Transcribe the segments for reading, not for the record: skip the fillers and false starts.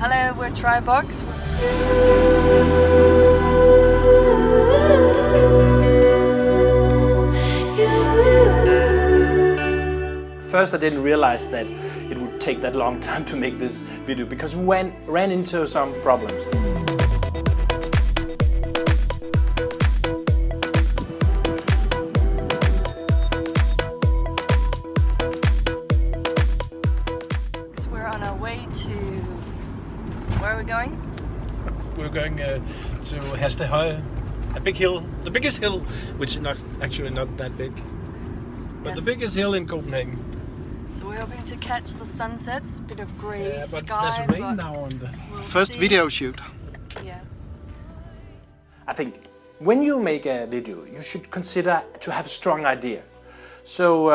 Hello, we're Tribox. First I didn't realize that it would take that long time to make this video because we ran into some problems. We're on our way to... Where are we going? We're going to Hastegøje, a big hill, the biggest hill, which is actually not that big, but Yes. the biggest hill in Copenhagen. So we're hoping to catch the sunsets, a bit of grey But sky. there's rain now on the First video shoot. Yeah. I think when you make a video, you should consider to have a strong idea. So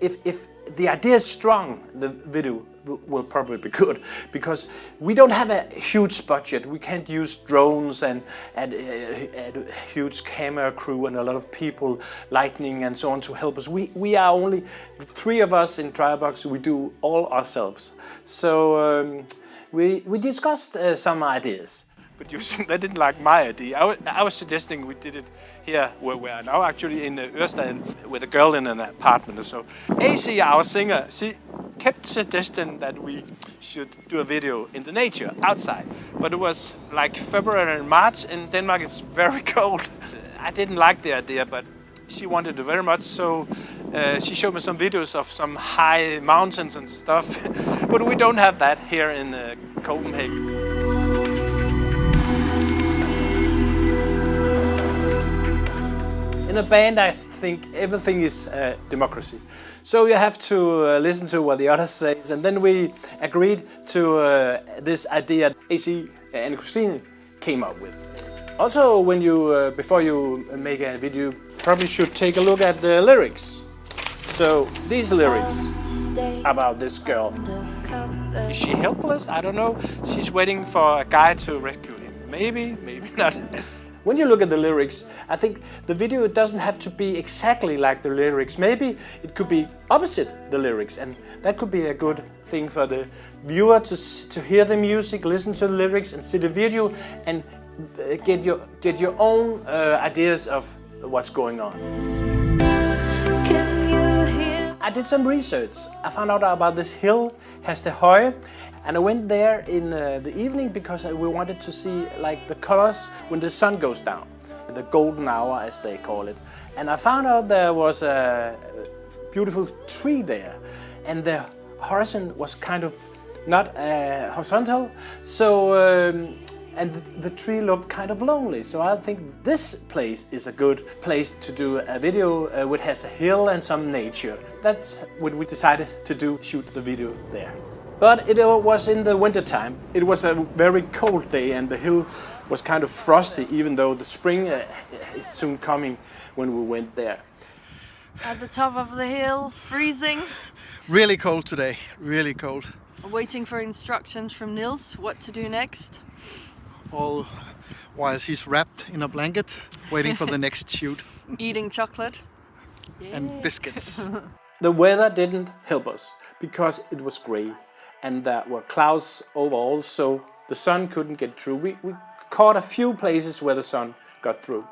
if the idea is strong, the video will probably be good, because we don't have a huge budget. We can't use drones and a huge camera crew and a lot of people, lighting and so on to help us. We are only 3 of us in Tribox. We do all ourselves. So we discussed some ideas. But you think they didn't like my idea. I was suggesting we did it here where we are now, actually in Ørestaden, with a girl in an apartment. So AC, our singer, she kept suggesting that we should do a video in the nature, outside. But it was like February and March in Denmark, it's very cold. I didn't like the idea, but she wanted it very much, so she showed me some videos of some high mountains and stuff. But we don't have that here in Copenhagen. In a band, I think everything is democracy. So you have to listen to what the others say. And then we agreed to this idea AC and Christine came up with. Also, when you before you make a video, you probably should take a look at the lyrics. So these lyrics about this girl. Is she helpless? I don't know. She's waiting for a guy to rescue him. Maybe, maybe not. When you look at the lyrics, I think the video doesn't have to be exactly like the lyrics. Maybe it could be opposite the lyrics, and that could be a good thing for the viewer to hear the music, listen to the lyrics, and see the video, and get your own ideas of what's going on. I did some research. I found out about this hill, Hastegøje, and I went there in the evening because we wanted to see like the colors when the sun goes down, the golden hour as they call it. And I found out there was a beautiful tree there, and the horizon was kind of not horizontal, so and the tree looked kind of lonely. So I think this place is a good place to do a video which has a hill and some nature. That's what we decided to do, shoot the video there. But it was in the winter time. It was a very cold day and the hill was kind of frosty, even though the spring is soon coming when we went there. At the top of the hill, freezing. Really cold today, really cold. Waiting for instructions from Nils, what to do next. All while she's wrapped in a blanket, waiting for the next shoot. Eating chocolate. And biscuits. The weather didn't help us because it was grey and there were clouds overall, so the sun couldn't get through. We caught a few places where the sun got through.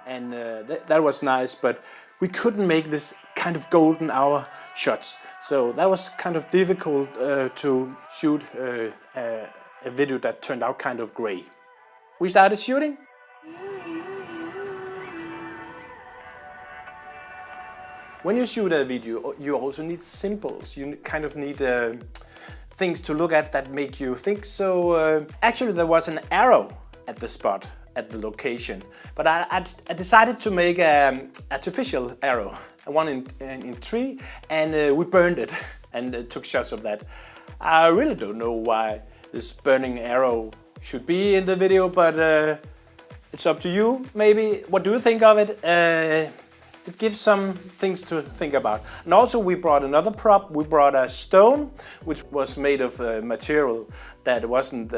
And that was nice, but we couldn't make this kind of golden hour shots. So that was kind of difficult to shoot a video that turned out kind of grey. We started shooting. When you shoot a video, you also need symbols. You kind of need things to look at that make you think. So actually there was an arrow at the spot, at the location. But I decided to make an artificial arrow, one in tree, and we burned it and took shots of that. I really don't know why this burning arrow should be in the video, but it's up to you. Maybe, what do you think of it? It gives some things to think about. And also we brought another prop. We brought a stone, which was made of material that wasn't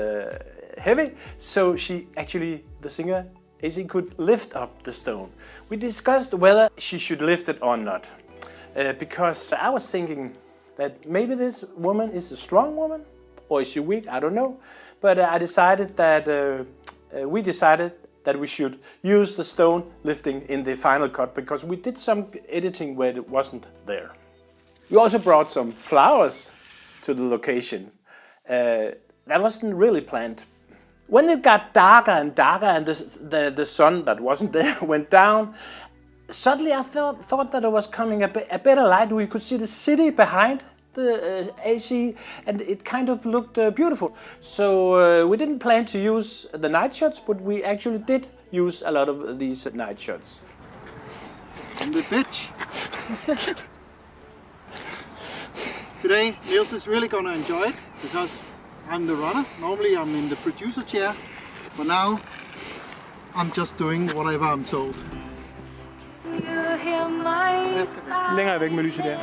heavy. So the singer, AC, could lift up the stone. We discussed whether she should lift it or not. Because I was thinking that maybe this woman is a strong woman, or is she weak? I don't know. But we decided that we should use the stone lifting in the final cut because we did some editing where it wasn't there. We also brought some flowers to the location. That wasn't really planned. When it got darker and darker and the sun that wasn't there went down, suddenly I thought that it was coming a better light. We could see the city behind the AC and it kind of looked beautiful. So we didn't plan to use the night shots, but we actually did use a lot of these night shots. On the pitch. Today Nils is really gonna enjoy it because I'm the runner. Normally I'm in the producer chair, but now I'm just doing whatever I'm told. Længere væk med lyset der.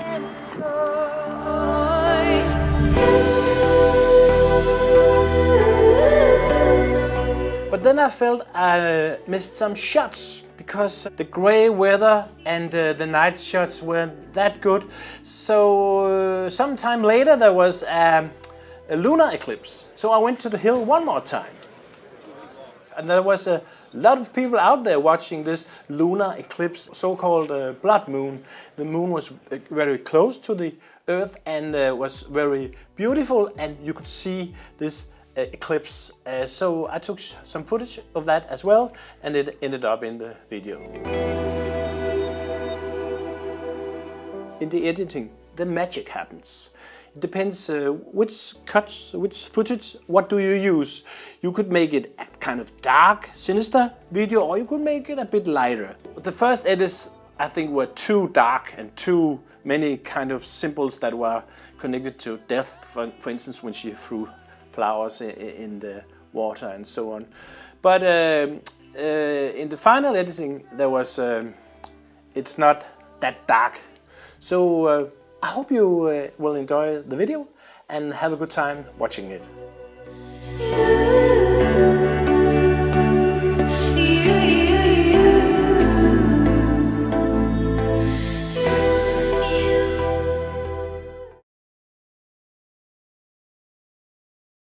But then I felt I missed some shots because the gray weather and the night shots weren't that good. So sometime later there was a lunar eclipse. So I went to the hill one more time. And there was a lot of people out there watching this lunar eclipse, so-called blood moon. The moon was very close to the Earth and was very beautiful, and you could see this eclipse. So I took some footage of that as well, and it ended up in the video. In the editing, the magic happens. It depends which cuts, which footage, what do you use. You could make it a kind of dark, sinister video, or you could make it a bit lighter. The first edits, I think, were too dark and too many kind of symbols that were connected to death. For instance, when she threw flowers in the water and so on. But in the final editing, there was it's not that dark. So I hope you will enjoy the video and have a good time watching it.